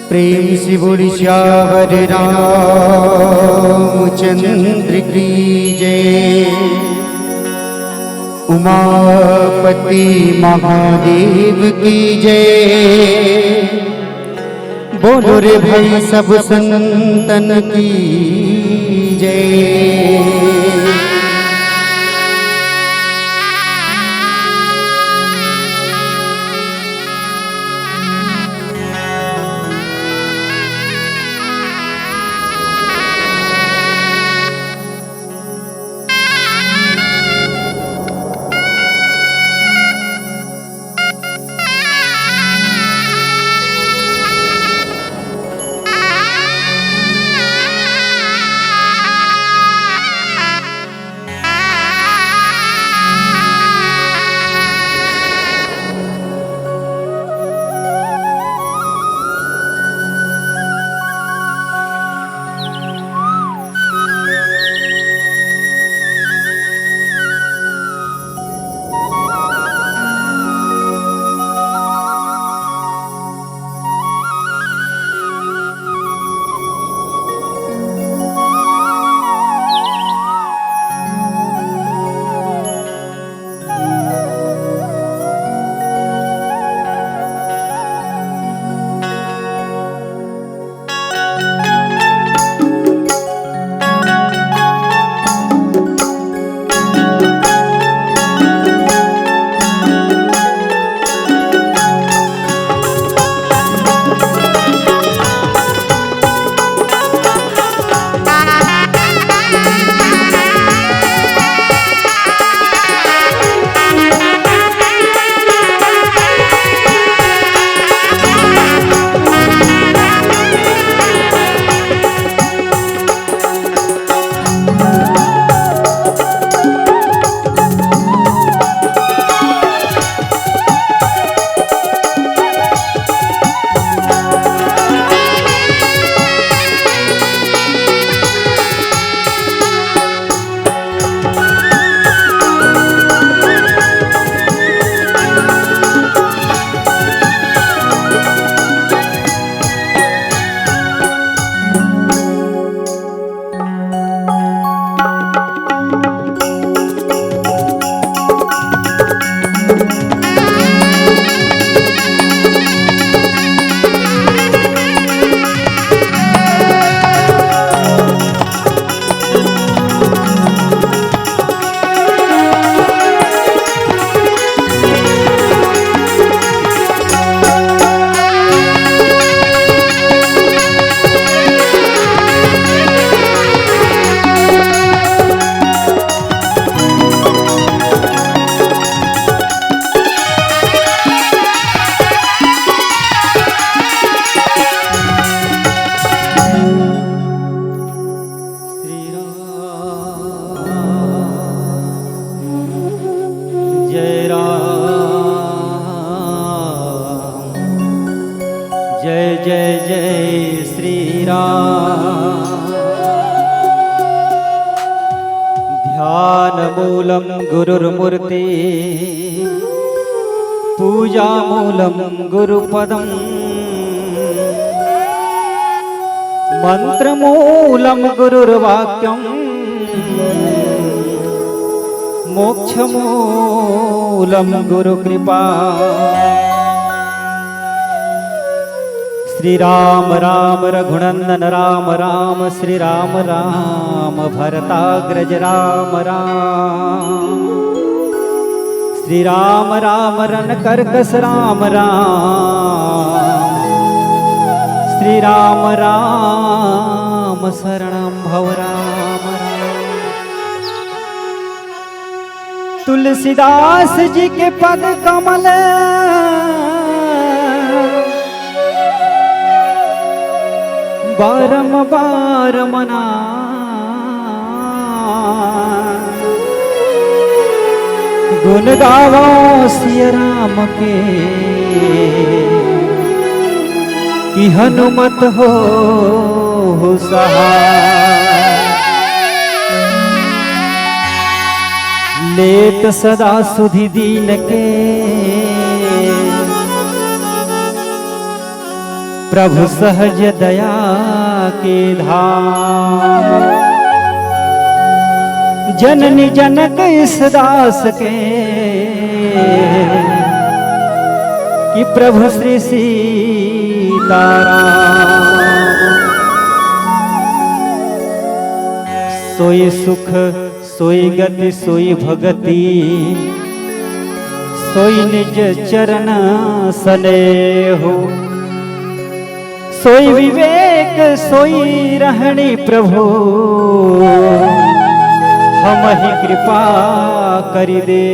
प्रेम से बोल श्यावर रामचंद्र की जय। उमापति महादेव की जय। बोलो रे भाई सब संतन की जय। जय जय जय श्री राम। ध्यान मूलम गुरुर्मूर्ति पूजा मूलम गुरुपदम मंत्र मूलम गुरुर्वाक्यम मोक्ष मूलम गुरुकृपा। श्री राम राम रघुनंदन राम राम श्री राम राम भरताग्रज राम राम। श्री राम राम रन कर्कस राम राम। श्री राम राम शरणं भव राम राम। तुलसीदास जी के पद कमल बारंबार मना गुण गावो सिया राम के कि हनुमत हो सहाय। लेत सदा सुधि दीन के प्रभु सहज दया के धाम, जननी जनक इस दास के कि प्रभु श्री सीताराम। सोई सुख सोई गति सोई भगति, सोई निज चरण सनेहु, सोई विवेक सोई रहणी प्रभु, हम ही कृपा करि दे।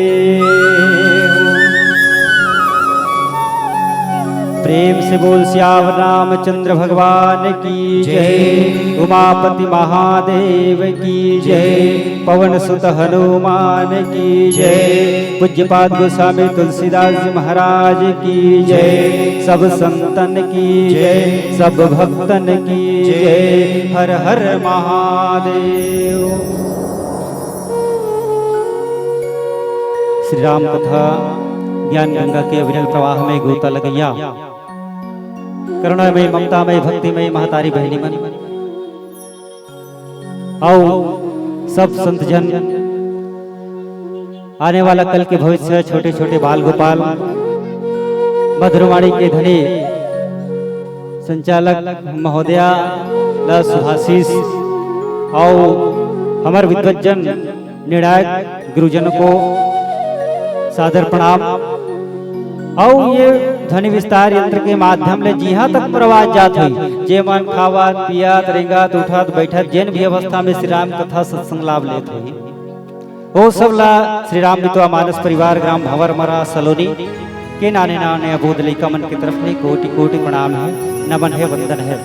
प्रेम से बोल श्याम रामचंद्र भगवान की जय, उमापति महादेव की जय, पवन सुत हनुमान की जय, पूज्यपाद गोस्वामी तुलसीदास जी महाराज की जय, सब संतन की जय, सब भक्तन की जय, हर हर महादेव। श्री राम कथा ज्ञान गंगा के अविरल प्रवाह में गोता लगैया, करुणामय ममतामय भक्तिमय महतारी बहनी मन, आओ सब संत जन, आने वाला कल के भविष्य छोटे छोटे बाल गोपाल, मधुरवाणी के धनी संचालक महोदया सुभाषिस, आओ हमारे विद्वज्जन निर्णायक गुरुजन को सादर प्रणाम। और ये ध्वनि विस्तार यंत्र के माध्यम ले जिहा तक प्रवास जात हुई, जे मन खावत पियत रेंगत उठत बैठत जेन भी अवस्था में श्री राम कथा सत्संग लाभ लेत हुई, वो सब ला श्री राम मितवा मानस परिवार ग्राम भंवरमरा सलोनी के नाने नाने अबोध लइका मन की तरफ ले कोटि कोटि प्रणाम है, नमन है, वंदन है।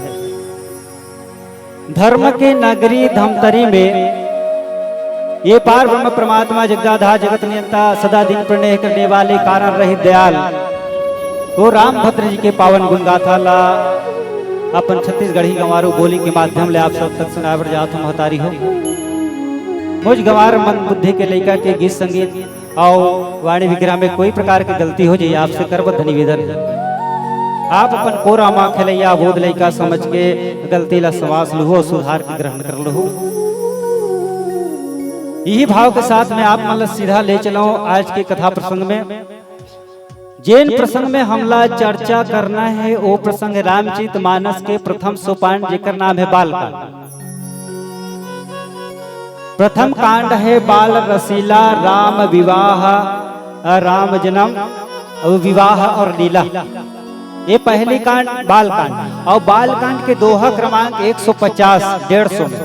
धर्म के नगरी धमतरी में ये पार ब्रह्म परमात्मा जगदाधार जगत नियंता सदा दिन प्रणय करने वाले कारण रहित दयाल वो राम भद्र जी के पावन गुण गाथा ला अपन छत्तीसगढ़ी गंवारू बोली के माध्यम ले आप सब तक सुनावर जात हम हतारी हो। मुझ गंवार मन बुद्धि के लइका के गीत संगीत और वाणी विग्रह में कोई प्रकार की गलती हो जाए आपसे करबद्ध निवेदन, आप अपन कोरा माँ खेलैया बोध लइका समझ के गलती ला समास लुहो सुधार के ग्रहण कर लुहो। यही भाव के साथ में आप मतलब सीधा ले चलो आज के कथा प्रसंग में। जैन प्रसंग में हमला चर्चा करना है वो प्रसंग रामचरित मानस के प्रथम सोपान जेकर नाम है बाल कांड। प्रथम कांड है बाल रसीला, राम विवाह, राम जन्म और विवाह और लीला। ये पहली कांड बाल कांड, और बाल कांड के दोहा क्रमांक 150-150 में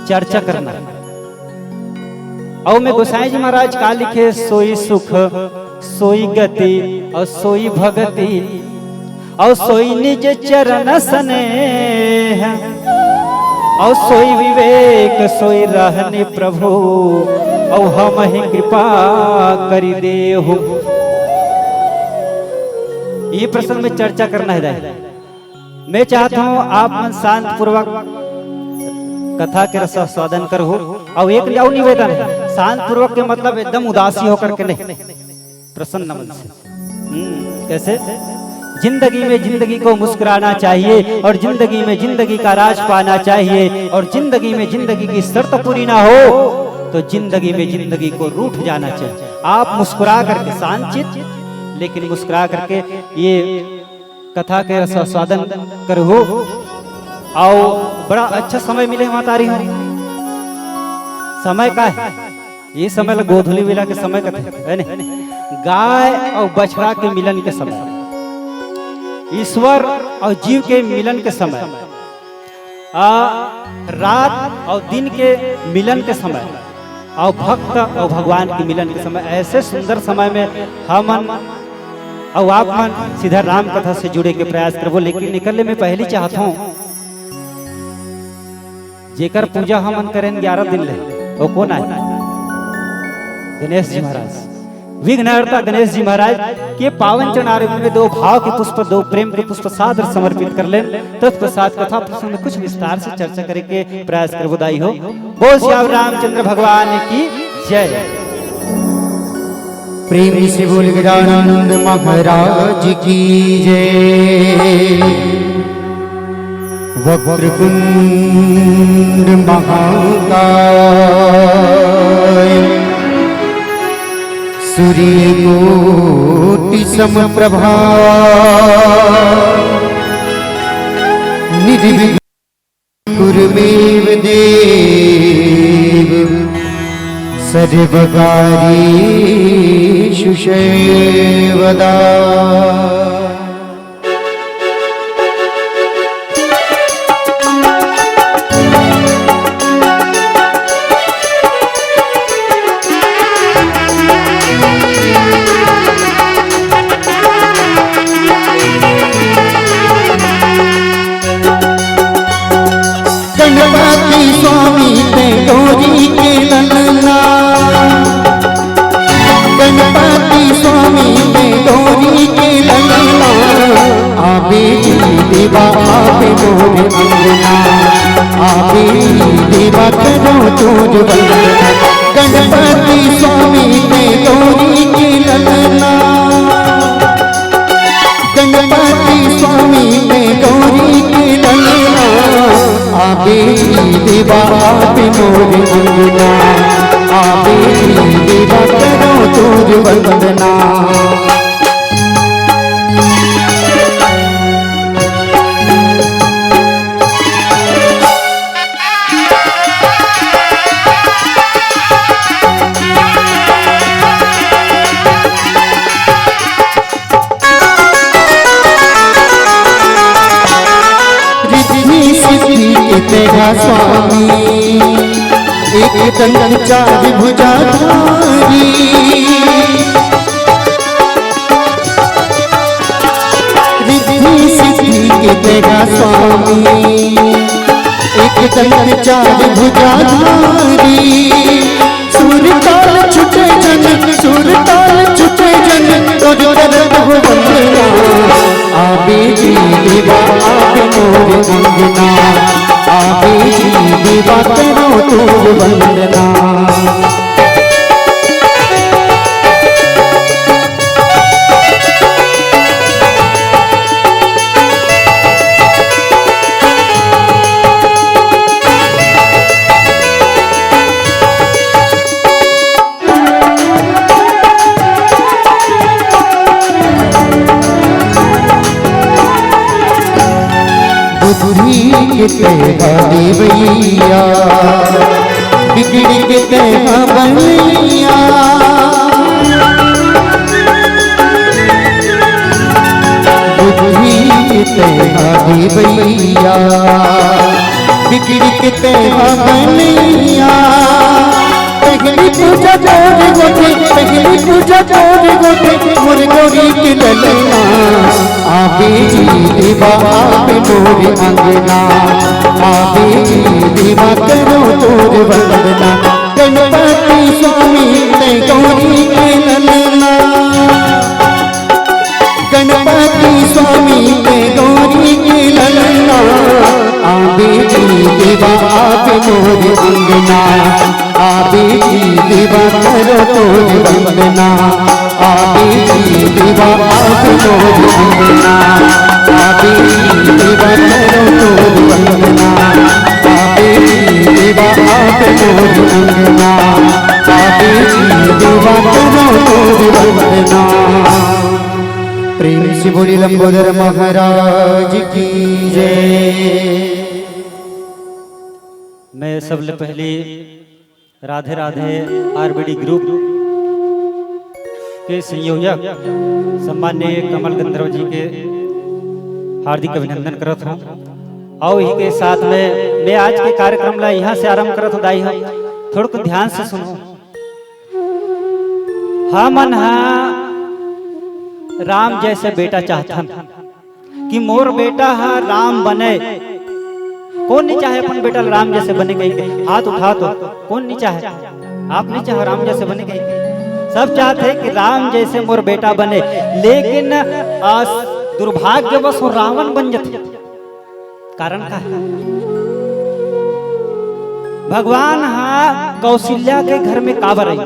चर्चा करना है। और में गोसाई जी महाराज का लिखे, सोई सुख सोई गति और सोई भगति और सोई निज चरण स्नेह और सोई विवेक सोई रहने प्रभु और हम ही कृपा करि देहु। ये प्रसंग में चर्चा करना है। मैं चाहता हूँ आप मन शांत पूर्वक कथा के रस स्वादन करो। और एक लियाओ निवेदन है, शांत पूर्वक के मतलब एकदम उदासी होकर के नहीं, प्रसन्न मन से। कैसे? जिंदगी में जिंदगी को मुस्कुराना चाहिए और जिंदगी में जिंदगी का राज पाना चाहिए, और जिंदगी में जिंदगी की शर्त पूरी ना हो तो जिंदगी में जिंदगी को रूठ जाना चाहिए। आप मुस्कुरा करके शांत लेकिन मुस्कुरा करके ये कथा के रस स्वादन करो। आओ बड़ा अच्छा समय मिले वहां तारी हो। समय का है ये समय गोधुली वेला के समय का है नहीं, गाय और बछड़ा के मिलन के समय, ईश्वर और जीव के मिलन के समय, रात और दिन के मिलन के समय, और भक्त और भगवान के मिलन के समय। ऐसे सुंदर समय में हम और आप मन सीधा राम कथा से जुड़े के प्रयास करबो। लेकिन निकलने में पहले चाहता हूँ जेकर पूजा हम करें 11 दिन ले, वो कौन आए? गणेश जी महाराज, विघ्नहर्ता गणेश जी महाराज के पावन चरण में 2 भाव के पुष्प, 2 प्रेम के पुष्प सादर समर्पित कर ले। तत्पश्चात कथा प्रसंग में कुछ विस्तार से चर्चा करे के प्रयास कर बधाई हो। बोल श्री रामचंद्र भगवान की जय। प्रेम से बोल गजानंद महाराज की जय। वक्रतुंड महाकाय सूर्यकोटि समप्रभा निर्विघ्नं कुरुमेव देव सर्वकार्येषु सर्वदा। गणपति स्वामी ते गौरी के ललना, गणपति स्वामी ते गौरी के ललना, आबे देवा आबे मोर अंगना, आबे देवा करो तोर वंदना। गणपति स्वामी ते गौरी के ललना, गणपति स्वामी ते गौरी के ललना, आबे देवा आबे मोर अंगना, आबे देवा करो तोर वंदना। तेरा स्वामी एक दंड चार भुजाधारी, रिद्धि सिद्धि के तेरा स्वामी एक दंड चार भुजाधारी। सुरताल छुटे जन, सुरताल छुटे जन, तुझ करत हो वंदना, आबे देवा आबे मोर अंगना, आबे देवा करो तोर वंदना। बुद्धि के तेरा देवैया, बिगड़ी के तेरा बनैया, बुद्धि के तेरा देवैया, बिगड़ी के तेरा बनैया। पहली पूजा तोर गोटे, पहली पूजा तोर गोटे, मोर गौरी के ललना, आबे देवा आबे मोर अंगना, आबे देवा करो तोर वंदना। गणपति स्वामी ते गौरी के ललना, गणपति स्वामी ते गौरी के ललना, आबे देवा आबे मोर अंगना, आबे देवा करो तोर वंदना, आबे देवा आबे मोर अंगना, आबे देवा करो तोर वंदना, आबे देवा आबे मोर अंगना, आबे देवा करो तोर वंदना। प्रेम से बोली लंबोदर महाराज की जय। मैं सबसे पहले राधे राधे आरबीडी ग्रुप के संयोजक सम्मान्य कमल गंधर्व जी के हार्दिक अभिनंदन करत हूँ। और यही के साथ में मैं आज के कार्यक्रम ला यहाँ से आरंभ करत हूँ। दाई थोड़ा को ध्यान से सुनो। हाँ मन हाँ राम जैसे बेटा चाहता कि मोर बेटा हाँ राम बने। कौन नहीं चाहे अपन बेटा राम जैसे बने गई? हाथ उठा तो कौन नहीं चाहे? आप नहीं चाहे राम जैसे बने गई? सब चाहते हैं कि राम जैसे मोर बेटा बने, लेकिन दुर्भाग्यवश वो रावण बन जाते। कारण का है? भगवान हाँ कौशल्या के घर में काबर आई।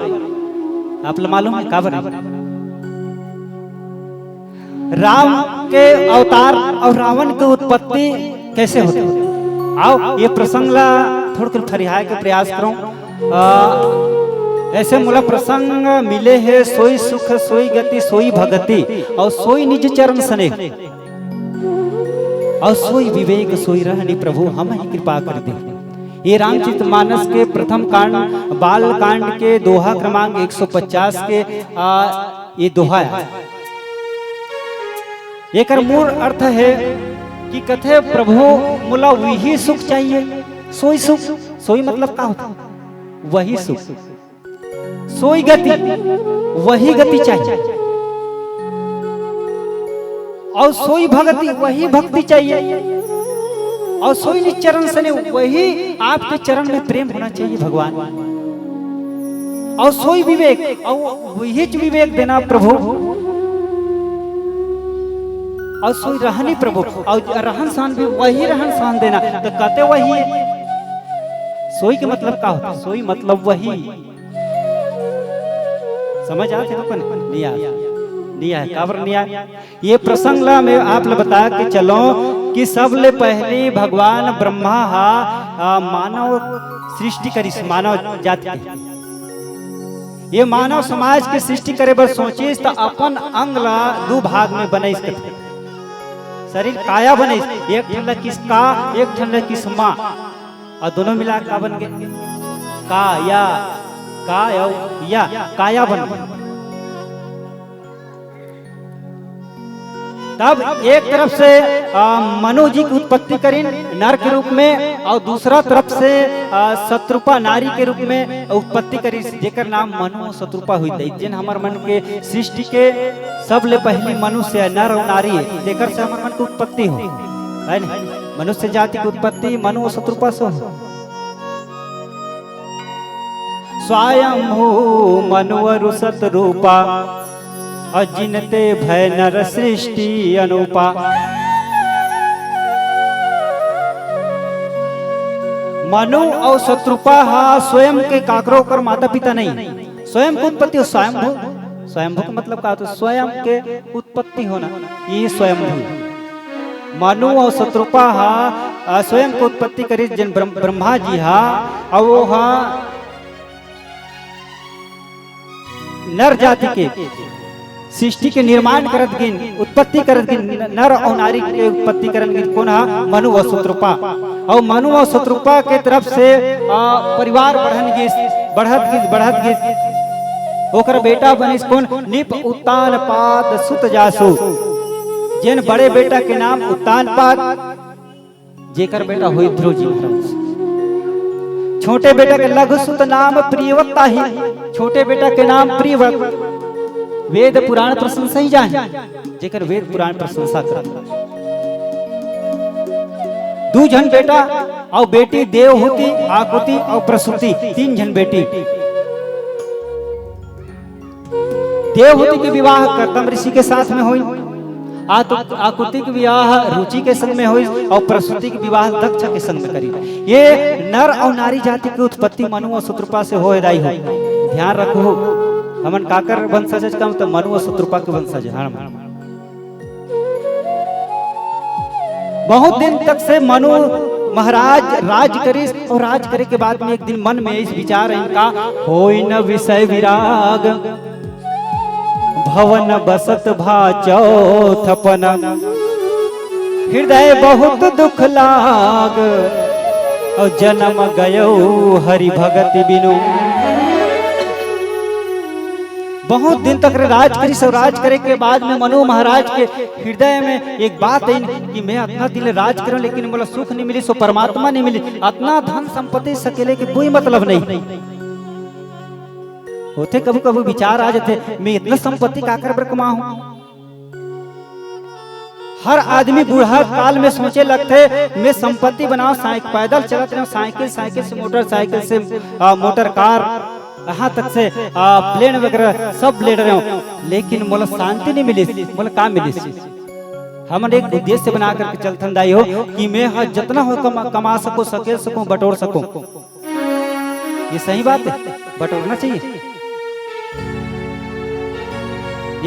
आप लोग मालूम है काबर आई? राम के अवतार और रावण की उत्पत्ति कैसे होती है? आओ ये प्रसंग ला थोड़ा फरिहाए के प्रयास करो। ऐसे मोला प्रसंग मिले है, सोई सुख सोई गति सोई भगति और सोई निज चरण सने और सोई विवेक सोई रहनी प्रभु हम ही कृपा कर दे। ये रामचरित मानस के प्रथम कांड बाल कांड के दोहा क्रमांक 150 के ये दोहा है। एक मूल अर्थ है कि कथे प्रभु मुला वही सुख चाहिए, सोई सुख, सोई मतलब क्या होता वही सुख, सोई गति वही गति चाहिए और सोई भक्ति वही भक्ति चाहिए और सोई निज चरण सने वही आपके चरण में प्रेम होना चाहिए भगवान और सोई विवेक और वही विवेक देना प्रभु और सोई रहनी प्रभु और रहन सहन भी वही रहन सहन देना। तो कहते वही है सोई के मतलब क्या होता है? सोई मतलब वही, समझ आते तो नहीं आया काबर नहीं आया। ये प्रसंग ला मैं आप ले बता के चलो कि सबले पहले भगवान ब्रह्मा मानव सृष्टि करी, मानव जाति के ये मानव समाज के सृष्टि करे बर सोचिस तो अपन अंग ला दो भाग में बनाइस करते शरीर काया बने, एक ठंडा किसका एक ठंडा किस माँ और दोनों मिला का बन गए काया काया बन गए। तब एक तरफ से मनु जी की उत्पत्ति करी नर के रूप में और दूसरा तरफ से शत्रुपा नारी के रूप में उत्पत्ति करी जेकर नाम मनु शत्रुपा हुई थी। जिन हमार मन के सृष्टि के सबले पहली मनुष्य नर और नारी है जेकर से हमार मन की उत्पत्ति हो है न, मनुष्य जाति की उत्पत्ति मनु और शत्रुपा से हो। स्वयं मनुवर शत्रुपा अजिनते भय नर सृष्टि अनुपा। मनु और शत्रुपा स्वयं के काकरों कर माता पिता नहीं, स्वयं की उत्पत्ति स्वयंभू। स्वयंभू का मतलब क्या होता है? स्वयं के उत्पत्ति होना, ये स्वयंभू। मनु और शत्रुपा स्वयं को उत्पत्ति करी जिन ब्रह्मा जी और वो नर जाति के सृष्टि के निर्माण करत गिन उत्पत्ति करत गिन नर और नारी के उत्पत्ति करन गिन कौन मनु और शत्रुपा और मनु और शत्रुपा के तरफ से परिवार बढ़त गिस ओकर बेटा बनिस कौन निप उत्तान पाद सुत जासु जिन बड़े बेटा के नाम उत्तान पाद जेकर बेटा हुई ध्रुव जी महाराज। छोटे बेटा के लघु सुत नाम प्रियवत्ता ही, छोटे बेटा के नाम प्रियव्रत वेद पुराण प्रशंसा ही जाए जेकर वेद पुराण प्रशंसा कर। दो जन बेटा और बेटी देवहूति आकुति और प्रसूति, तीन जन बेटी। देवहूति के विवाह कर्दम ऋषि के साथ में हुई, आकुति के विवाह रुचि के संग में हुई और प्रसूति के विवाह दक्ष के संग में करी। ये नर और नारी जाति की उत्पत्ति मनु और शत्रुपा से हो दाई हो। ध्यान रखो हमन काकर वंशज का तो मनु और शत्रुपा के वंशज। बहुत दिन तक से मनु महाराज राज करी और राज करे के बाद में एक दिन मन में इस विचार इनका होई न विषय विराग भवन बसत भाचौ थपन हृदय बहुत दुख लाग और जन्म गयो हरि भगति बिनु। बहुत दिन तक राज करी सब राज करे के बाद में मनु महाराज के हृदय में एक बात है कि मैं अपना दिल राज करूं लेकिन मुझे सुख नहीं मिली, सो परमात्मा नहीं मिली, अपना धन संपत्ति सकेले के कोई मतलब नहीं होते। कभी कभी विचार आ जाते मैं इतना संपत्ति का कर कमाऊं। हर आदमी बूढ़ा काल में सोचे लगते मैं संपत्ति बनाऊं, पैदल चलते रहूं, साइकिल से मोटरसाइकिल से मोटर कार यहाँ तक से प्लेन वगैरह सब ले रहे हो, लेकिन मोला शांति नहीं मिली। मोला काम मिली हमन एक उद्देश्य बना करके चलथन दाई हो कि मैं जितना हो कमा सको सकेल सको बटोर सको। ये सही बात है, बटोरना चाहिए।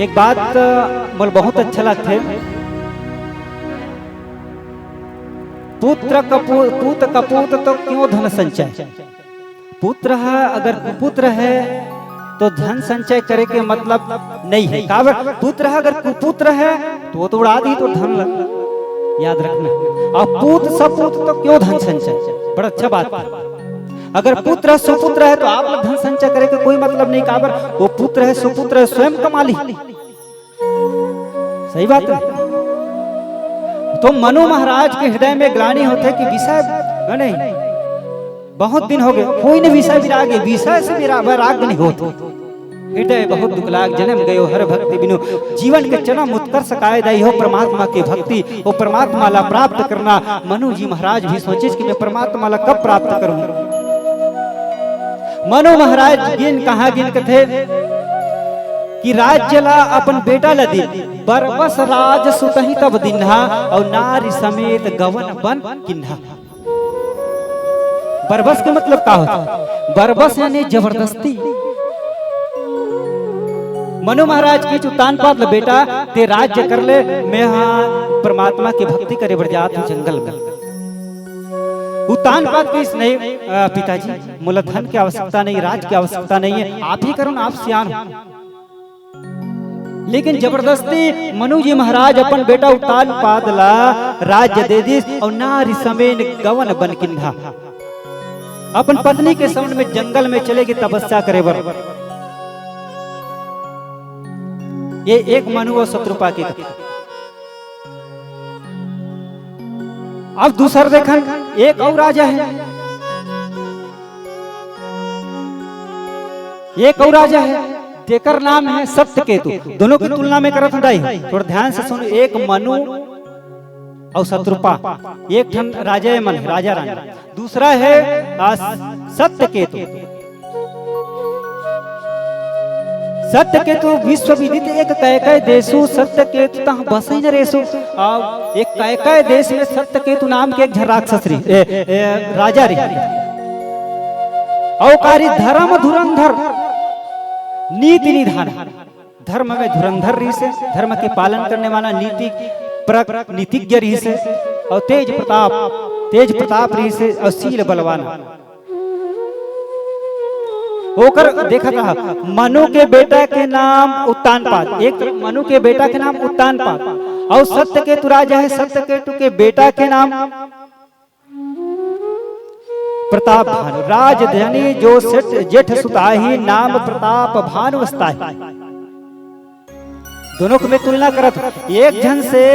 एक बात मोल बहुत अच्छा लगता है, पूत कपूत तो क्यों धन संचय। पुत्र है, अगर कुपुत्र है तो धन संचय करे के मतलब नहीं है। काबर पुत्र है, अगर कुपुत्र है तो वो तो उड़ा दी तो धन याद रखना। और पूत सपूत तो क्यों धन संचय, बड़ा अच्छा बात है। अगर पुत्र सुपुत्र है तो आप लोग धन संचय करे के कोई मतलब नहीं। काबर वो पुत्र है सुपुत्र है, स्वयं कमा ली, सही बात है। तो मनु महाराज के हृदय में ग्लानि होते कि विषय नहीं, बहुत दिन हो गए कोई ने विषय विराग, विषय से वैराग नहीं होता। हृदय बहुत दुखलाग जन्म गयो हर भक्ति बिनु, जीवन के चरम उत्कर्ष काय दाई हो परमात्मा की भक्ति। वो परमात्मा ला प्राप्त करना। मनु जी महाराज भी सोचे कि मैं परमात्मा ला कब प्राप्त करूं। मनु महाराज गिन कहा गिन थे कि राज्य ला अपन बेटा ला दी, बरबस राज सुतहि तब दिन्हा, और नारी समेत गवन बन किन्हा। बरबस के मतलब क्या होता? बरबस यानी जबरदस्ती। मनु महाराज की चुतान पात बेटा ते राज्य कर ले, मैं हाँ परमात्मा की भक्ति करे बढ़ जात हूँ जंगल में। उतान पात किस नहीं पिताजी, मोला धन की आवश्यकता नहीं, राज की आवश्यकता नहीं है, आप ही करो ना, आप सियान हो। लेकिन जबरदस्ती मनु जी महाराज अपन बेटा उतान पात ला राज्य दे दी, और नारी समेत गवन बन किन्हा। अपन पत्नी के संग में जंगल में चलेगी तपस्या करे बर। ये एक मनु और शत्रुपा की कथा। अब दूसरा देखा एक और राजा है, एक और राजा है, तेकर नाम है सत्यकेतु। दोनों की तुलना में करत हूं, थोड़ा ध्यान से सुनो। एक मनु और शत्रुपा, एक ठन राजा मन राजा रानी, दूसरा है सत्यकेतु। सत्यकेतु विश्व विदित एक कैकय देशु, सत्यकेतु तह बसई न रेसु। एक कैकय देश में सत्यकेतु नाम के एक राक्षस राजा रही। औकारी धर्म धुरंधर नीति निधान, धर्म में धुरंधर रही से, धर्म के पालन करने वाला नीतिज्ञ रही से, और तेज प्रताप रही से, और शील बलवान। होकर देखा था मनु के बेटा के नाम उत्तानपाद, एक मनु के बेटा के नाम उत्तानपाद, और सत्यकेतु राजा है, सत्यकेतु के बेटा के नाम प्रताप भानु। राजधानी जो जेठ सुताही, नाम प्रताप भानु वस्ताही। दोनों को मैं तुलना करत, एक जन से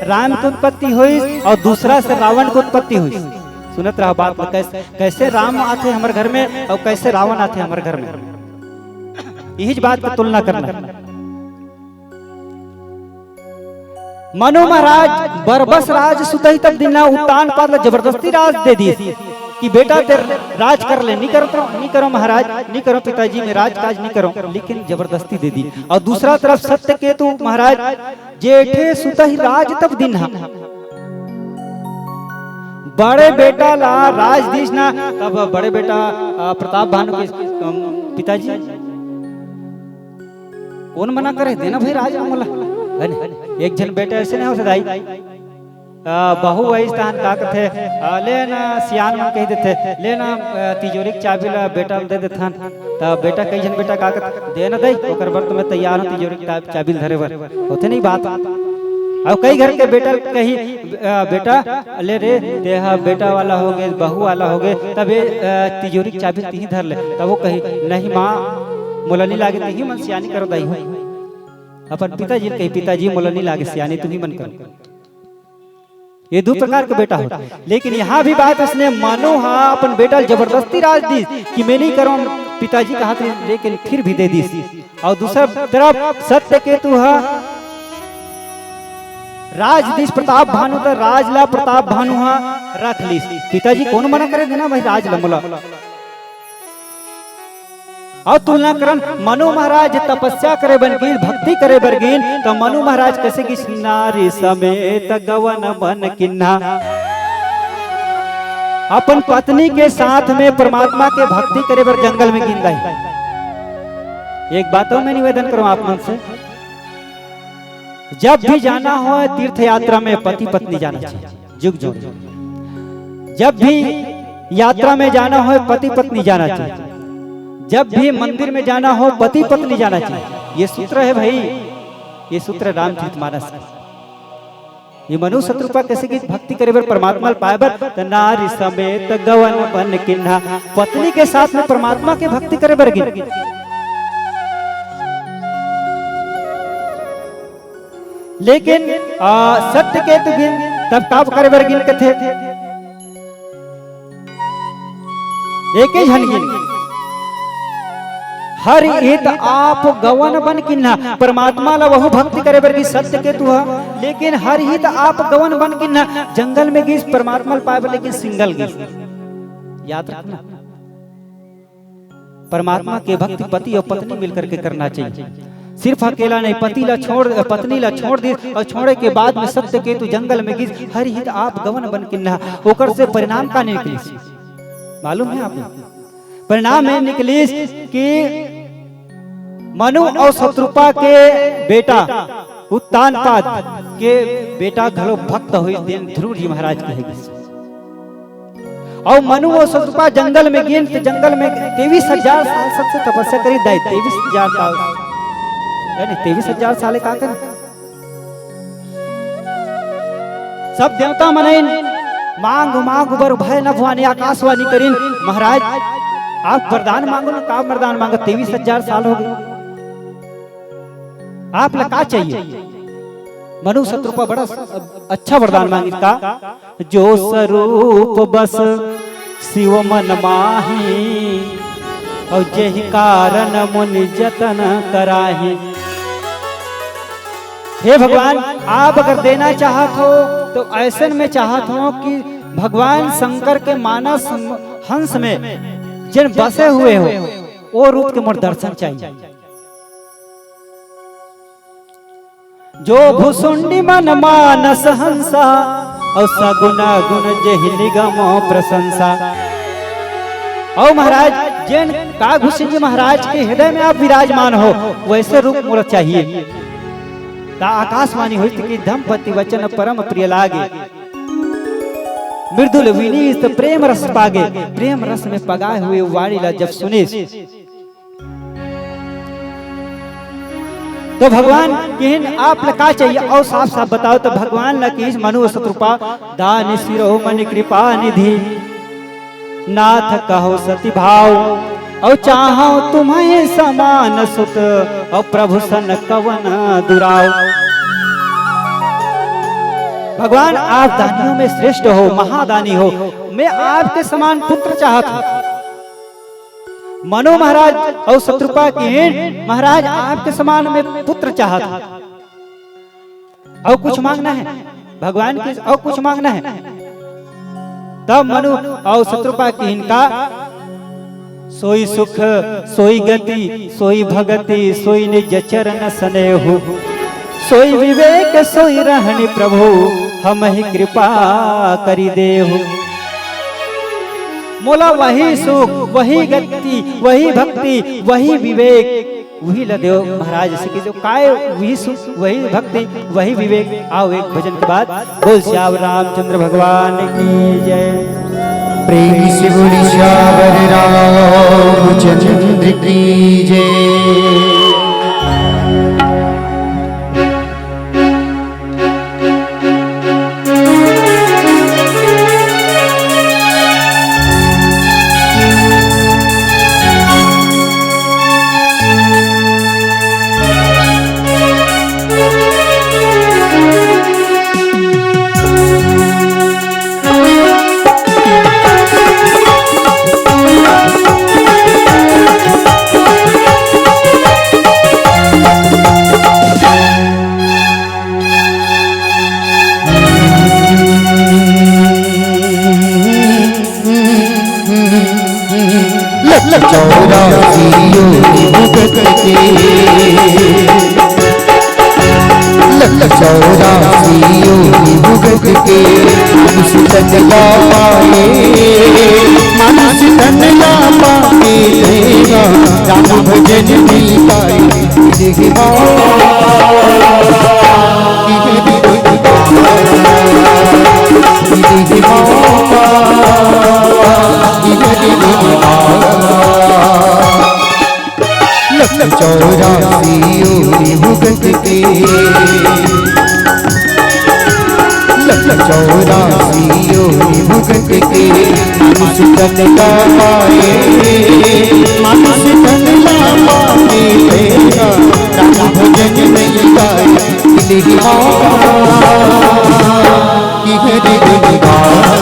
राम की उत्पत्ति हुई और दूसरा से रावण की उत्पत्ति हुई। सुनत रहा बात, कैसे राम आते हमारे घर में और कैसे रावण आते हमारे घर में, यही बात की तुलना करना। मनु महाराज बरबस राज सुतहि तब दिना, उत्तान पाद जबरदस्ती राज दे दी कि बेटा तेरे राज कर ले। नहीं करो महाराज, नहीं करो पिताजी, मैं राजकाज नहीं करो, लेकिन जबरदस्ती दे दी। और दूसरा तरफ सत्यकेतु महाराज जेठे सुतहि राज तब दिन्हा, बड़े बेटा ला राजधीश ना, तब बड़े बेटा प्रताप भानु के पिताजी कौन मना करे, देना भाई राज मोला। एक जन बेटा ऐसे नहीं हो सकता, बहु वही स्थान का थे लेना सियान मन कह देते, लेना तिजोरी की चाबी ला बेटा दे देथन, तब बेटा कई जन बेटा का देना दे, ओकर बर तो मैं तैयार हूं तिजोरी की चाबी धरे बर, होते नहीं बात। और कई घर के बेटा कही बेटा ले रे देहा बेटा वाला हो गए, बहू वाला हो गए, तब तिजोरी की चाबी तीही धर ले, तब वो कही नहीं माँ मोला नहीं लागे, तीही मन सियानी करो दाई हो। अपन पिताजी कही पिताजी मोला नहीं लागे सियानी, तुम्ही मन करो। ये दो प्रकार का बेटा होता। लेकिन यहाँ भी बात उसने मानो हाँ अपन बेटा जबरदस्ती राज दी कि मैं नहीं करूँ, पिताजी का हाथ लेकिन फिर भी दे दी। और दूसरा तरफ सत्यकेतु है राजधीश प्रताप भानु, तो राजला प्रताप भानु रख ली। पिताजी कौन मना करे देना भाई राज लमुला। और तुलना करन मनु महाराज तपस्या करे बनगीन, भक्ति करे बरगीन, तो मनु महाराज कैसे कि नारी समेत गवन बन किन्हा, अपन पत्नी के साथ में परमात्मा के भक्ति करे बर जंगल में गिन गई। एक बातों में निवेदन करूं आप मन से, जब भी जाना हो तीर्थ यात्रा में पति पत्नी जाना चाहिए, जुग जोड़। जब भी यात्रा में जाना हो पति पत्नी जाना चाहिए, जब भी मंदिर में जाना हो पति पत्नी जाना चाहिए। ये सूत्र है भाई, ये सूत्र रामचरितमानस है। ये मनु शत्रुपा कैसे की भक्ति करे बर परमात्मा पाए बर त नारी समेत गवन बन किन्हा, पत्नी के साथ में परमात्मा के भक्ति करे बर गिन। लेकिन सत्य के तो गिन तब काब करे बर गिन कथे एक ही झन गिन। हर हित आप गवन बन किन्हा, परमात्मा ला वहु भक्ति करे बर की सत्य के तू, लेकिन हर हित आप गवन बन किन्हा, जंगल में गिस परमात्मा पाए बर लेकिन सिंगल गिस। याद रखना परमात्मा के भक्ति पति और पत्नी मिलकर के करना चाहिए, सिर्फ अकेला नहीं। पति ला छोड़ पत्नी ला छोड़ दी और छोड़े के बाद में सत्य के तू जंगल में गिस, हर हित आप गवन बन किन्हा, ओकर से परिणाम का निकली मालूम है आपको? परिणाम है निकली कि मनु और शत्रुपा के बेटा उत्तानपाद के बेटा घलो भक्त हुई ध्रुव जी महाराज कहेगी। और मनु और शत्रुपा जंगल में गिन तो जंगल में 23,000 साल सबसे तपस्या करी दाई। 23,000 साल 23,000 साल का कर सब देवता मनइन मांग मांग बर भय न भवानी आकाशवाणी करीन, महाराज आप वरदान मांगो ना, का वरदान मांगो? 23,000 साल हो गए, आप ला का चाहिए? मनु शत्रुपा बड़ा अच्छा वरदान मांगी का, जो स्वरूप बस शिव मन माही, और जहि कारण मुनि जतन कराही। हे भगवान, आप अगर देना चाहत हो तो ऐसे में चाहत हो कि भगवान शंकर के मानस हंस में जिन बसे हुए हो वो रूप के मोर दर्शन चाहिए। जो भुसुंडी मन मानस हंसा, और सगुना गुण जहि निगम प्रशंसा। और महाराज जिन काघुसिंह जी महाराज के हृदय में आप विराजमान हो वैसे रूप मोर चाहिए। ता आकाशवाणी हुई कि धमपति वचन परम प्रिय लागे, मृदुल विनीत प्रेम रस पागे। प्रेम रस में पगाए हुए वाणी ला जब सुने तो भगवान किन आप लका चाहिए, और साफ साफ बताओ तो भगवान लकी मनु शत्रुपा दान शिरोमणि कृपा निधि, नाथ कहो सती भाव, और चाहो तुम्हें समान सुत, और प्रभु सन कवन दुराव। भगवान आप दानियों में श्रेष्ठ हो, महादानी हो, मैं आपके समान पुत्र चाहता हूं। मनु महाराज और शत्रुपा के महाराज आपके समान में पुत्र चाहता, और कुछ मांगना है भगवान की, और कुछ मांगना है। तब मनु और शत्रुपा की इनका सोई सुख सोई गति सोई भगति सोई निज चरण स्नेहु, सोई विवेक सोई रहनि प्रभु, हम ही कृपा करी देहु। मोला वही सुख वही गति वही भक्ति वही विवेक वही लदेव महाराज से जो काय वही सुख वही भक्ति वही विवेक। आओ एक भजन के बाद बोल श्याम रामचंद्र भगवान की जय। प्रेम से बोली श्यावर रामचंद्र की जय। भजन चौरासी योनि भुगत के मानुष तन ला पाए, मानुष तन ला पाए तेरा राम भजन नहीं गाए मिलेगी मौका कि हरि गुण गाए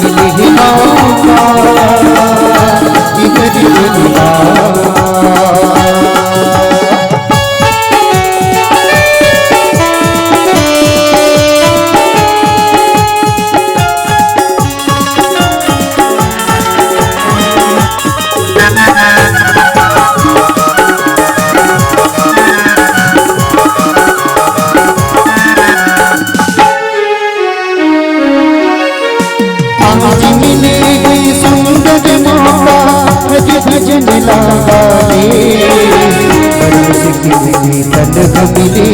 मिलेगी मौका कि हरि गुण गाए। भजन लगाए तन मिले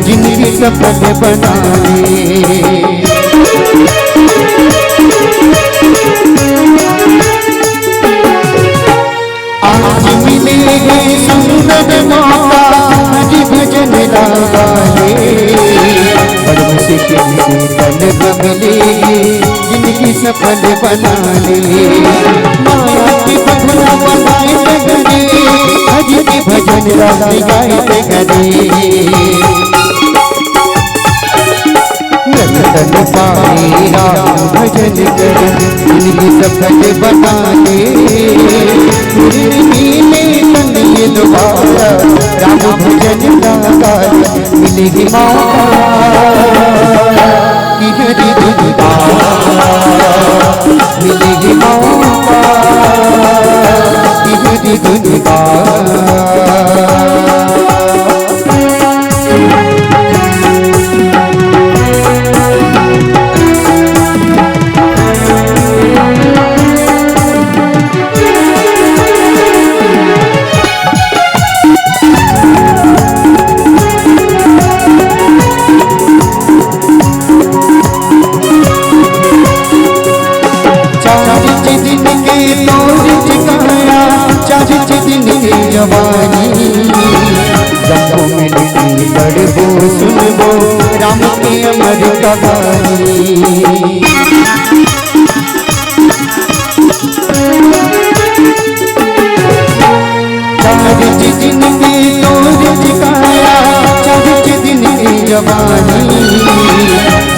जिंदगी सफल बनाए, आज मिले सुंदर मौका हरि भजन लगाए से तन मिले जिंदगी सफल बनाने, माया की बंधना बनाए करे हरि के भजन राधे गाए करे, तन पाए राम भजन करे जिंदगी सफल बनाने, मिले तन ये दोबारा राम भजन लगाए मिलेगी मौका कि हरि गुण गाए मिलेगी मौका कि हरि गुण गाए। जवानी जब मिलती बड़बो सुनबो राम के अमर कहानी, चारिच दिन की तोर ठिकाया चारिच दिन की जवानी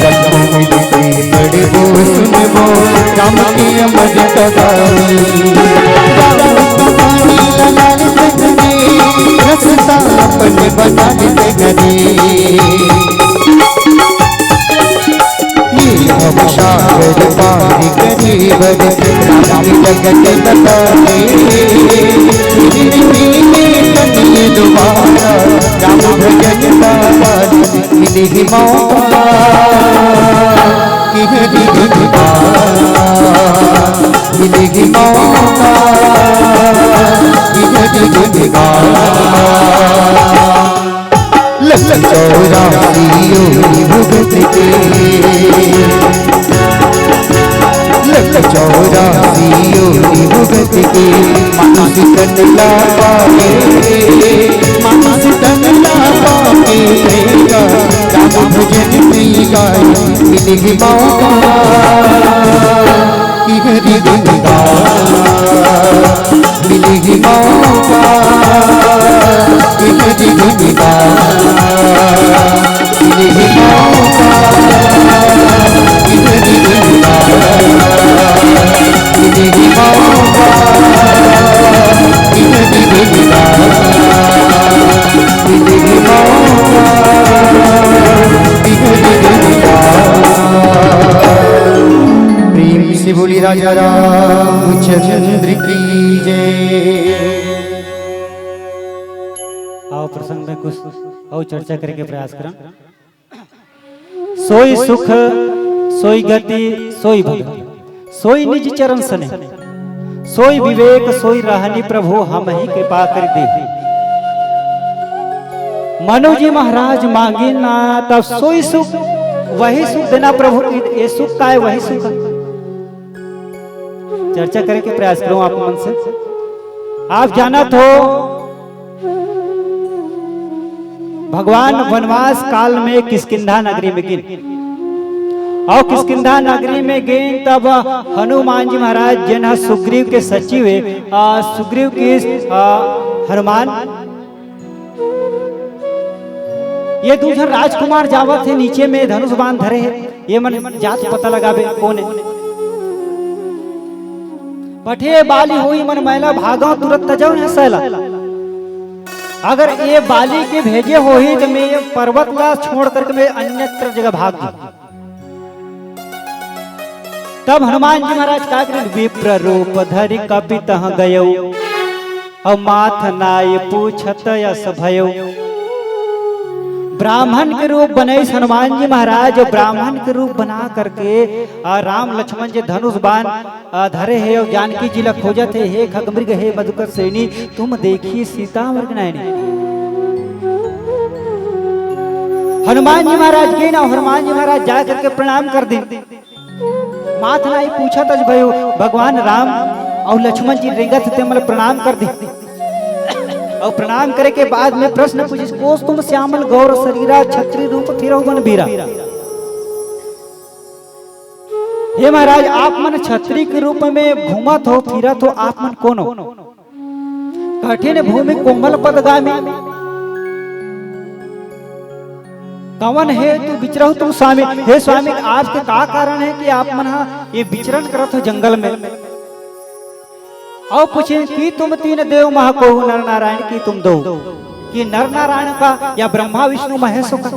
जब मिलती बड़बो सुनबो राम के अमर कहानी, रसता अपने बना देते गए ये हम सागर पार गरीब राम जगत बताए मिले दोबारा राम भजन लगाए मिलेगी मौका कि हरि गुण गाए मिलेगी मौका कि हरि गुण गाए। चौरासी योनि भुगत के चौरासी योनि भुगत के मानुष तन ला पाए, मानुष तन ला पाए तेरा राम भजन नहीं गाए मिलेगी मौका कि हरि गुण गाए मिलेगी मौका कि हरि गुण गाए मिलेगी मौका कि हरि गुण गाए मिलेगी मौका कि हरि गुण गाए मिलेगी मौका कि हरि गुण गाए। प्रेम से बोली राजा रामचंद्र की जय। आओ प्रसंग में कुछ और चर्चा करके प्रयास करें। सोई सुख सोई गति सोई भक्ति सोई निज चरण सने सोई विवेक सोई रहनी प्रभु हम ही कृपा कर दे। मनु जी महाराज मांगे ना तब सोई सुख वही सुख देना प्रभु की ये सुख का है वही सुख। चर्चा करके प्रयास करूं आप मन से। आप जाना तो भगवान वनवास काल में किष्किंधा नगरी में गिन और किष्किंधा नगरी में गिन तब हनुमान जी महाराज जिन सुग्रीव के सचिव सुग्रीव की हनुमान ये दूसरा राजकुमार जावत है नीचे में धनुष बाण धरे है ये मन जात पता लगावे कौन है पठे बाली हुई मन मैला भागा तुरंत तजौ न सैला अगर ये बाली के भेजे हो ही तो मैं ये पर्वत ला छोड़ करके मैं अन्यत्र जगह भाग जाऊं तब हनुमान जी महाराज का करें विप्र रूप धरि कपित गयो और माथ नाय पूछत यस भयो ब्राह्मण के रूप बने हनुमान जी महाराज ब्राह्मण के रूप बना करके राम लक्ष्मण जी धनुष बाण धरे है और जानकी जी ला खोजत है हे खगमृग हे मधुकर सेनी तुम देखिए सीता मृग नयनी हनुमान जी महाराज के ना हनुमान जी महाराज जा करके प्रणाम कर दी माथ नाई पूछा तज भयो भगवान राम और लक्ष्मण जी रेंगत थे मतलब प्रणाम कर दी और प्रणाम करे के बाद में प्रश्न पूछे कोस तुम श्यामल गौर शरीरा छत्री रूप फिरौ बन बीरा हे महाराज आप मन छत्री के रूप में घूमत हो फिरत हो आप मन कौन हो कठिन भूमि कोमल पदगामी कवन है तू विचरहु तुम स्वामी हे स्वामी आपके का कारण है कि आप मन ये विचरण करत हो जंगल में और पूछे कि तुम तीन देव महा को नर नारायण की तुम दो कि नर नारायण का या ब्रह्मा विष्णु महेश का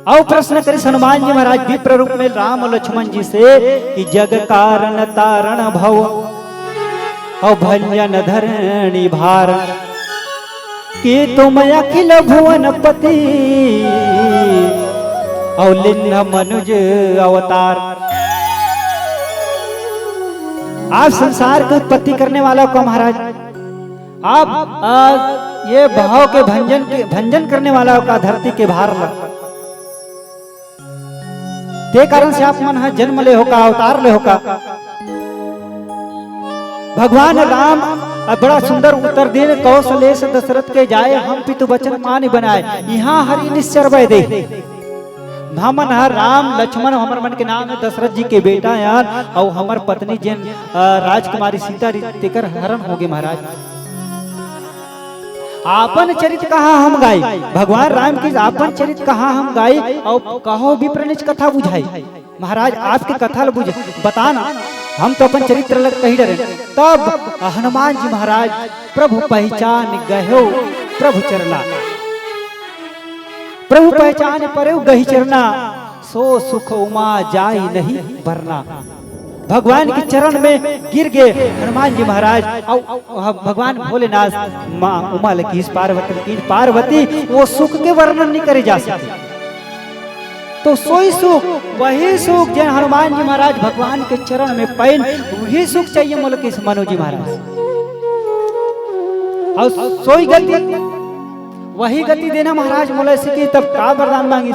और प्रश्न करे हनुमान जी महाराज विप्र रूप में राम लक्ष्मण जी से कि जग कारण तारण भव और भंजन धरणी भार कि तुम अखिल भुवन पति और लिन्न मनुज अवतार आप संसार की उत्पत्ति करने वाला को महाराज आप ये भाव के भंजन करने वाला का धरती के भार ते कारण से आप मन जन्म ले होगा अवतार ले होगा भगवान राम बड़ा सुंदर उत्तर दिन कौशलेश दशरथ के जाए हम पितु वचन मान बनाए यहाँ हरि निश्चर वै दे हमन राम लक्ष्मण हमर मन के नाम है दशरथ जी के बेटा यार और हमर पत्नी जिन राजकुमारी सीता तेकर हरण होगे महाराज आपन चरित्र कहा हम गाई भगवान राम की आपन चरित्र कहा हम गाई और कहो विप्रनिज कथा बुझाई महाराज आपकी कथा बुझे बताना हम तो अपन चरित्र लग कही डरे तब हनुमान जी महाराज प्रभु पहचान गयो प्रभु चरना प्रभु पहचान पर गही चरना सो सुख उमा जाई नहीं भरना भगवान के चरण में गिर गए हनुमान जी महाराज और भगवान भोलेनाथ माँ उमा लकी पार्वती वो सुख के वर्णन नहीं करे जा सकते तो सोई सुख वही सुख जैन हनुमान जी महाराज भगवान के चरण में पैन वही सुख चाहिए मुल्क मनु जी महाराज और सोई गति वही गति देना महाराज मुलसी की तब का वरदान मांगी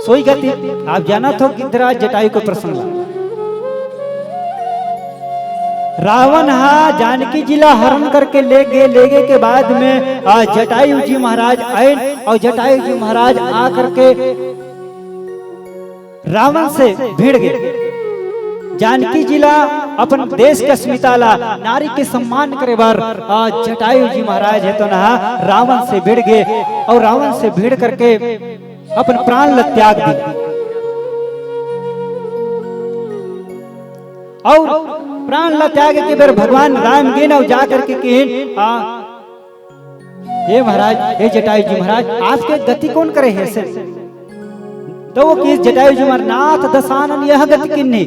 सोई गति आप जाना तो गिद्धराज जटायु को प्रसंग रावण जानकी जिला हरण करके ले गए के बाद में जटायु जी महाराज आए और जटायु जी महाराज आकर के रावण से भिड़ गए जानकी जिला अपन देश के अस्मिताला नारी के सम्मान करे बार जटायु जी महाराज है तो ना रावण से भिड़ गए और रावण से भिड़ करके अपन प्राण ल त्याग दिए और प्राण ल त्याग के बेर भगवान राम गे न जा करके हे महाराज हे जटायु जी महाराज आपके गति कौन करे है से तो वो किस जटायु जी महाराज नाथ दशानन यह गति किन्ने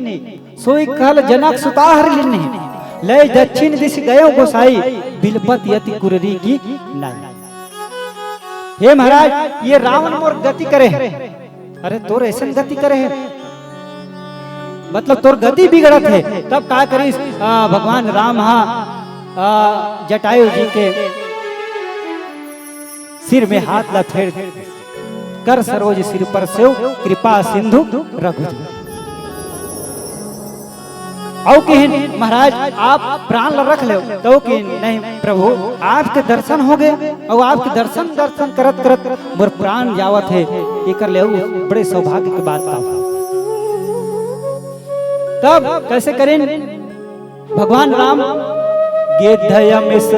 सोई कल जनक सुताहर लिन्ने ले दक्षिण दिश गयो गोसाई बिलपत यति कुररी की नाई हे महाराज ये रावण मोर गति करे है अरे तोर ऐसा गति करे है मतलब तोर गति बिगड़त है तब का करिस भगवान राम जटायु जी के सिर में हाथ ला फेर कर सरोज सिर पर सेव कृपा सिंधु रघु औ किन महाराज आप प्राण ल रख ले तो कि नहीं प्रभु आपके दर्शन हो गए और आपके दर्शन दर्शन करत करत मोर प्राण जावत है ये कर ले बड़े सौभाग्य की बात था। तब कैसे करें भगवान राम गिद्धयमिस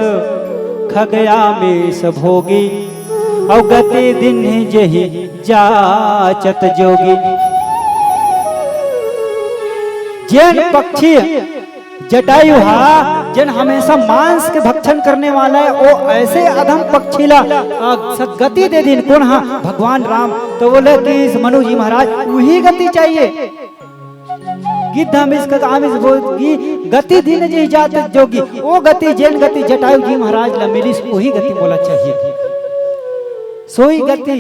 खगयामिस भोगी और गति दिन जही जाचत जोगी। जैन पक्षी जटायु हा जन हमेशा मांस के भक्षण करने वाला है वो ऐसे अधम पक्षी ला सदगति दे दिन कौन हा भगवान राम। तो बोले कि इस मनु जी महाराज वही गति चाहिए गिद्धमिस गति दिन जी जात जोगी वो गति जैन गति जटायु जी महाराज ला मिली वही गति बोला चाहिए सोई गति।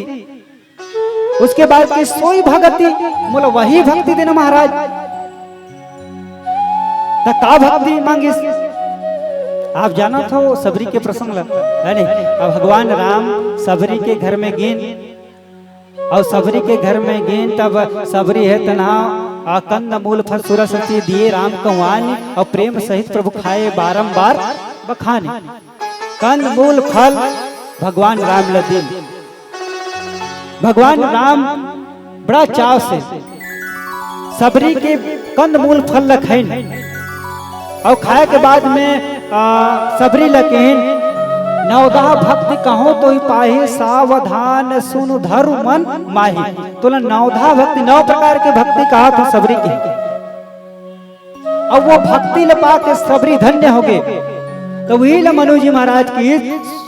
उसके बाद की सोई भगति बोला वही भक्ति देना महाराज का भक्ति मांगिस। आप जाना था सबरी के प्रसंग है नहीं। अब भगवान राम सबरी के घर में गेन और सबरी के घर में गेन तब सबरी है तना कंद मूल फल सुरसती दिए राम कंवानी और प्रेम सहित प्रभु खाए बारंबार बखाने। कंद मूल फल भगवान राम लदीन भगवान राम बड़ा चाव से सबरी के कंद मूल फल लखेन और खाए के बाद में सबरी लकेन नवदा भक्ति कहो तो ही पाही सावधान सुनु धरु मन माही। तो नवधा भक्ति 9 प्रकार के भक्ति कहा था सबरी की और वो भक्ति ले पा के सबरी धन्य हो गए। तो वही ल मनु जी महाराज की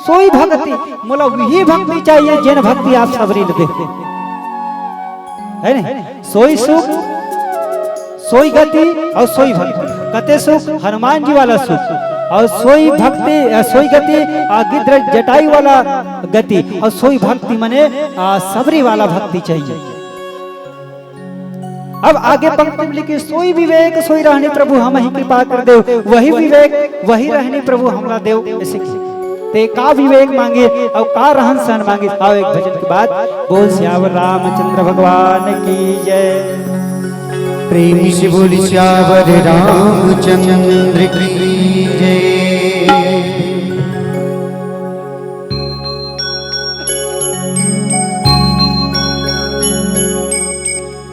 सोई भक्ति बोला वही भक्ति चाहिए जिन भक्ति आप सबरी ले देखते है नहीं। सोई सुख सोई गति और सोई भक्ति कते सुख हनुमान जी वाला सुख और सोई भक्ति सोई गति गिद्ध जटाई वाला गति और सोई भक्ति मने सबरी वाला भक्ति चाहिए। अब आगे पंक्ति लिखी सोई विवेक सोई रहनी प्रभु हम ही कृपा कर दे वही विवेक वही रहनी प्रभु हमला देव ऐसे ते का विवेक मांगे और का रहन सहन मांगे। आओ एक भजन के बाद बोल श्यावर रामचंद्र भगवान की जय। प्रेम से बोल श्यावर रामचंद्र की जय।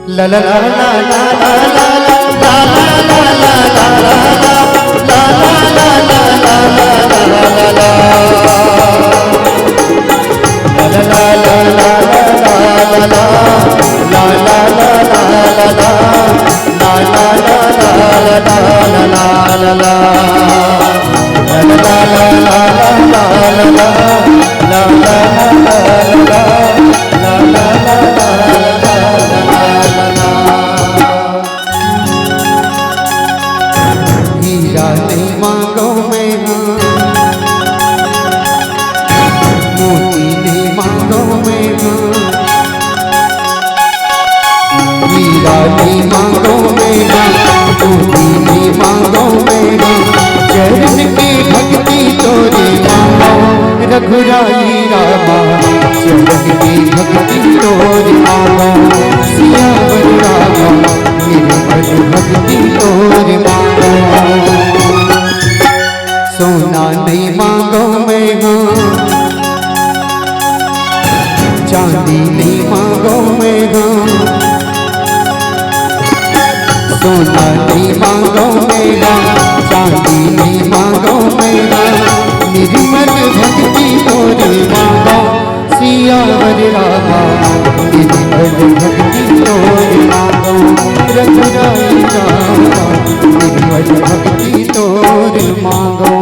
ला ला ला ला ला ला ला हीरा नहीं मांगो मैं मोती नहीं मांगो मैं हीरा नहीं मांगो मैं मोती नहीं मांगो मैं चरण की भक्ति तोरे मांगो रघुराई रामा चरण की भक्ति तोरे मांगो सियावर रामा निर्मल भक्ति तोरे मांगो। सोना नहीं मांगो मैं चांदी नहीं मांगो मैं सोना नहीं मांगो मैं चांदी नहीं मांगो मैं निर्मल भक्ति तोरे मांगो सियावर रामा निर्मल भक्ति तोरे मांगो रघुराई रामा निर्मल भक्ति तोरे मांगो।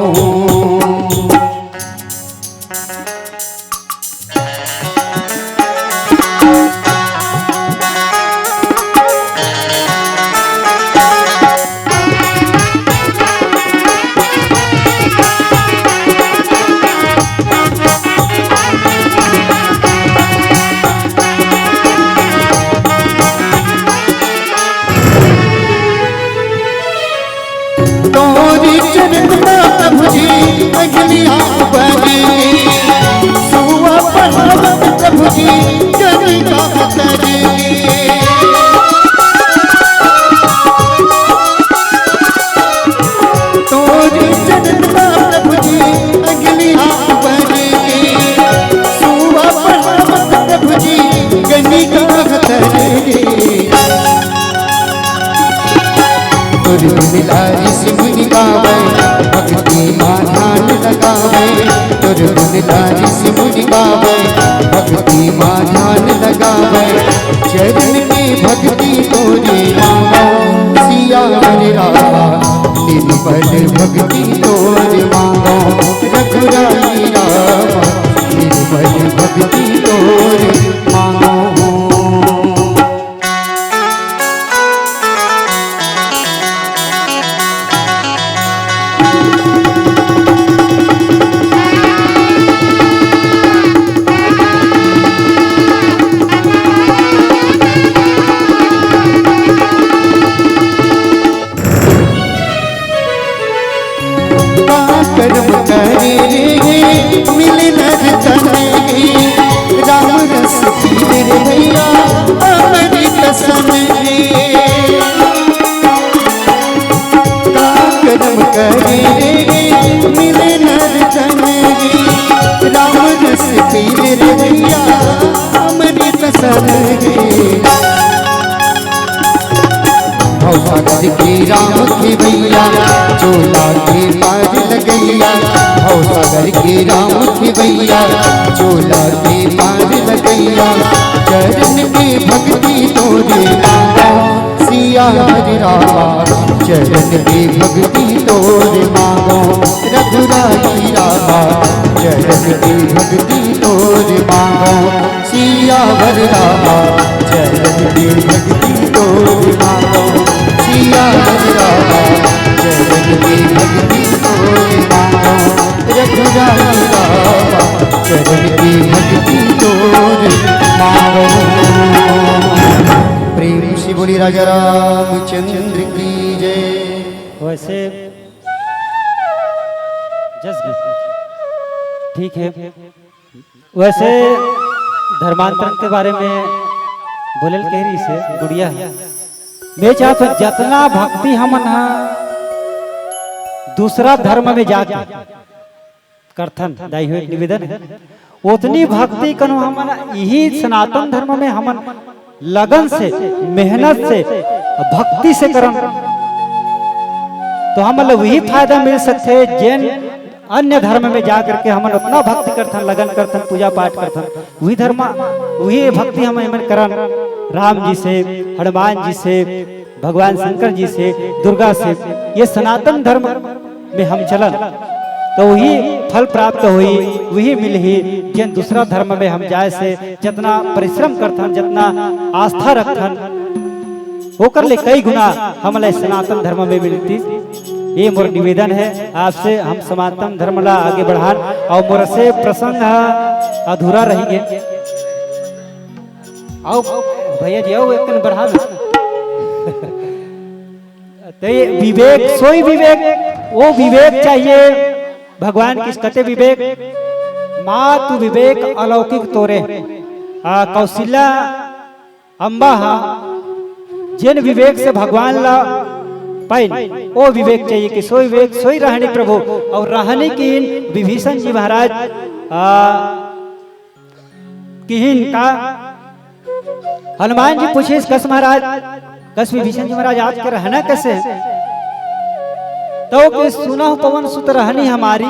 गुण लारी सिमुनि गावे भक्ति मां ध्यान लगावे तोर गुण लारी सिमुनि गावे भक्ति मां ध्यान लगावे चरण में भक्ति तोरे मांगो सिया रे रामा निर्मल भक्ति तोरे मांगो रघुराई रामा निर्मल भक्ति तोरे मांगो कर्म करे मिले नर तने राम रस पीर भैया अमृत सने का कर्म करे मिले नर तने राम रस पीर भैया अमृत सने सागर के राम के भैया चोला के पार लगैया हो सागर के राम के भैया चोला के पार लगैया चरण में भक्ति तोरे मांगो सिया हरि रामा चरण में भक्ति तोरे मांगो रघुराई रामा चरण में भक्ति तोरे मांगो सिया हरि रामा चरण में भक्ति तोरे मांगो सिया हरि रामा चरण में भक्ति तोरे मांगो रघुराई रामा चरण में भक्ति तोरे मांगो प्रेम से बोली राजा रामचंद्र की जय। वैसे ठीक है, वैसे धर्मांतरण के बारे में बोलल कह रही से गुड़िया मैं चाहता जितना भक्ति हमन दूसरा धर्म में जाके करथन दाई हुए निवेदन है उतनी भक्ति कनो हमन यही सनातन धर्म में हमन लगन से मेहनत से भक्ति से करन तो हम वही फायदा मिल सकते जैन अन्य धर्म में जा करके हमन उतना भक्ति करथन लगन करथन पूजा पाठ करथन वही धर्म वही भक्ति हम करन राम जी से हनुमान जी से भगवान शंकर जी से दुर्गा से ये सनातन धर्म में हम चलन तो वही फल प्राप्त हुई वही मिलही जिन दूसरा धर्म में हम जाए से जितना परिश्रम करथन जितना आस्था रखथन होकर ले कई गुना हमला सनातन धर्म में मिलती। ये मोर निवेदन है आपसे हम सनातन धर्म ला आगे बढ़ान और मोर से प्रसंग अधूरा रही गए आओ भैया जी आओ एक बढ़ा तो ये विवेक सोई विवेक वो विवेक चाहिए भगवान किस कते विवेक मातु विवेक अलौकिक तोरे कौशल्या अम्बा जिन विवेक से भगवान ला पाइन वो विवेक चाहिए कि सोई विवेक सोई रहनी प्रभु और रहने की विभीषण जी महाराज किहिन का हनुमान जी पूछे कस महाराज कस विभीषण जी महाराज आपके रहना कैसे तो कि सुना पवन सुत रहनी हमारी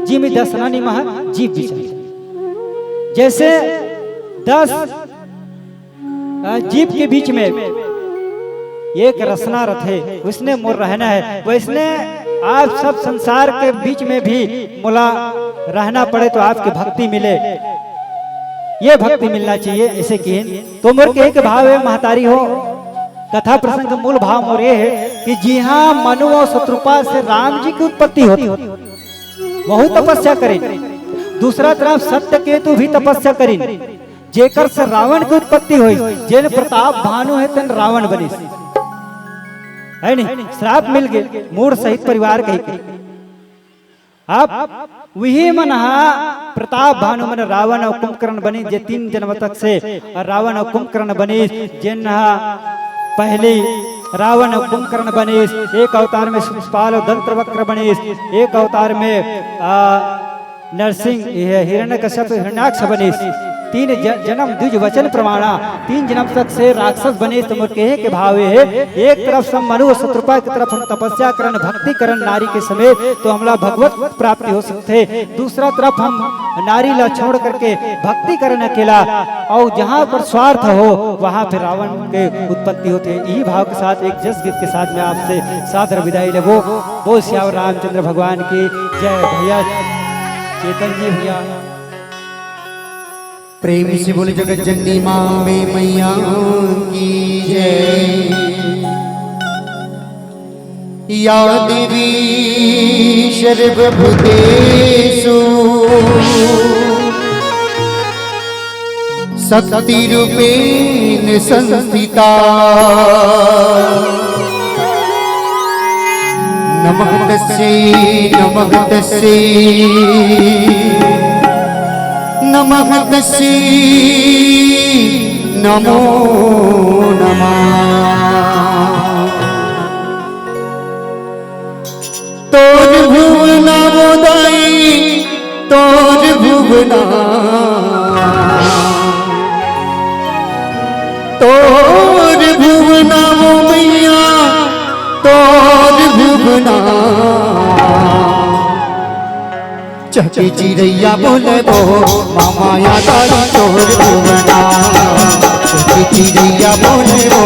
जी में 10 रानी महा जीव विचल जैसे 10 जीव के बीच में एक रसना रथ है उसने मोर रहना है वैसने आप सब संसार के बीच में भी मोला रहना पड़े तो आपकी भक्ति मिले ये भक्ति मिलना चाहिए ऐसे कि तो मोर के भाव है महतारी हो कथा प्रसंग का मूल भाव मोर ये है कि जी हाँ मनु और शत्रुपा से राम जी की उत्पत्ति होती बहुत तपस्या करें दूसरा तरफ सत्य केतु भी तपस्या करें जेकर से रावण की उत्पत्ति हुई जेन प्रताप भानु है तन रावण बने है नहीं श्राप मिल गए मूड सहित परिवार कही आप वही मन प्रताप भानु मन रावण और कुंभकर्ण बने जे 3 जन्म तक से रावण और कुंभकर्ण बने जिन पहले रावण और कुंभकर्ण बने एक अवतार में शिशुपाल और दंत्रवक्र बने एक अवतार में नरसिंह हिरण्यकश्यप हिरण्याक्ष बने जन्म द्विज वचन प्रमाणा, 3 जन्म तक से राक्षस बने तुम कहे के भावे है। एक तरफ सब मनु शत्रुपा की तरफ हम तपस्या करन भक्ति करन नारी के समेत तो हमला भगवत प्राप्ति हो सकते, दूसरा तरफ हम नारी ला छोड़ करके भक्ति करन अकेला, और जहाँ पर स्वार्थ हो वहाँ फिर रावण के उत्पत्ति होते हैं। यही भाव के साथ एक जस गीत के साथ में आपसे सादर विदाई लेबो। बोल श्यावर रामचंद्र भगवान की जय। भैया चेतन जी भैया प्रेम से बोले जगत जननी माँ में मैया की जय। या देवी सर्वभूतेषु शक्ति रूपेण संस्थिता, नमः तस्यै नमः तस्यै नमः तस्यै नमो नमः। तोर भुवना मोदाई तोर भुवना, तोर भुवना वो मैया तोर भुवना, चके चिड़ैया बोले वो माया दाई तोर भुवना, चके चिड़ैया बोले वो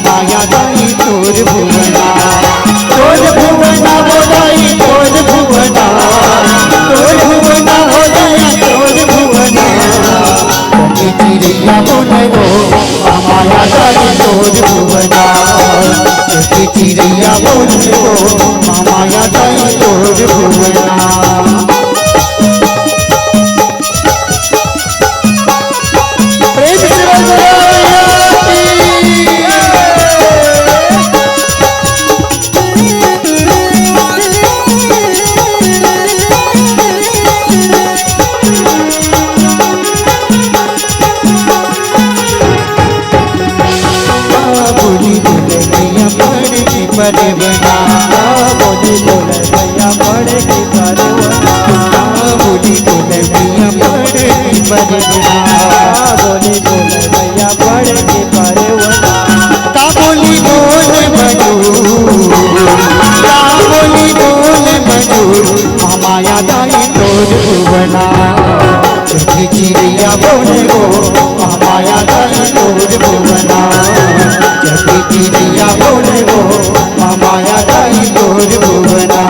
माया दाई तोर भुवना, तोर भुवना बोलाई तोर भुवना, तोर भुवना बोलाई तोर भुवना, चके चिड़ैया बोले वो माया दाई तोर भुवना, चके चिड़ैया बोले वो माया दाई तोर भुवना। परवना बोली बोले भैया पड़े की परवना, बोली बोले भैया पड़े की परवना, बोली बोले भैया पड़े की परवना, का बोली बोले मजूर, का बोली बोले मजूर, माया दाई तोर भुवना, चके चिड़ैया बोले वो माया दाई तोर भुवना, चके चिड़ैया बोले वो माया दाई तोर भुवना।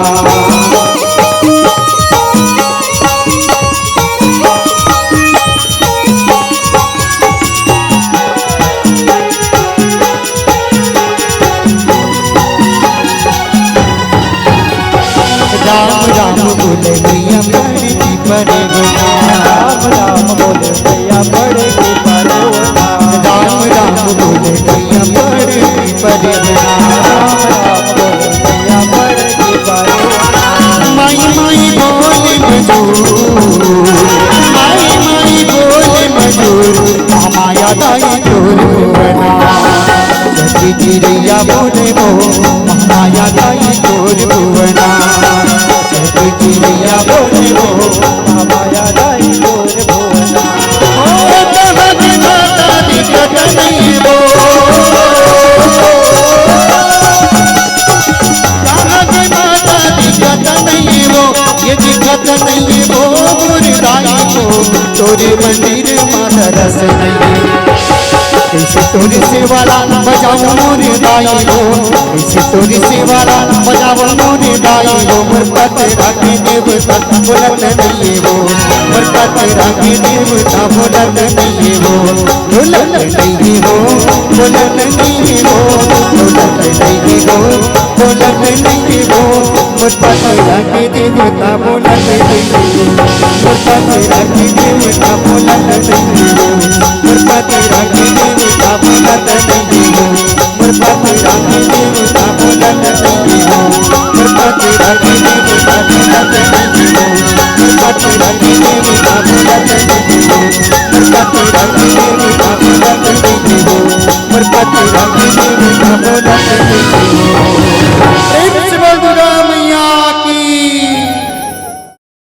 राम राम बोले भैया पड़े की परवना, राम राम बोले भैया पड़े की परवना, राम राम बोले भैया पड़े की परवना, राम राम बोले भैया पड़े की परवना, माई माई बोले मजूर, माई माई बोले मजूर, माया दाई तोर भुवना, चके चिड़ैया बोले वो माया दाई तोर भुवना, चके चिड़ैया बोले वो माया दाई तोर भुवना। माता दिक्कत नहीं वो, माता दिक्कत नहीं वो, ये दिक्कत नहीं वो मुर्दाई को तोरे मंदिर माता रस नहीं, कैसे तोरी सेवाला बजाओ मोरे दाई हो, कैसे तोरी सेवाला बजाओ मोरे दाई हो, मरकत राखी देवता बोलत नहीं हो, मरकत राखी देवता बोलत नहीं हो, बोलत नहीं हो, बोलत नहीं हो, बोलत नहीं हो, बोलत नहीं हो, मरकत राखी देवता बोलत नहीं हो, मरकत राखी देवता बोलत नहीं हो, मरकत राखी देवता बोलत नहीं हो, मरकत राखी देवता बोलत नहीं हो, मरकत राखी देवता बोलत नहीं हो, मरकत राखी देवता बोलत नहीं हो, मरकत राखी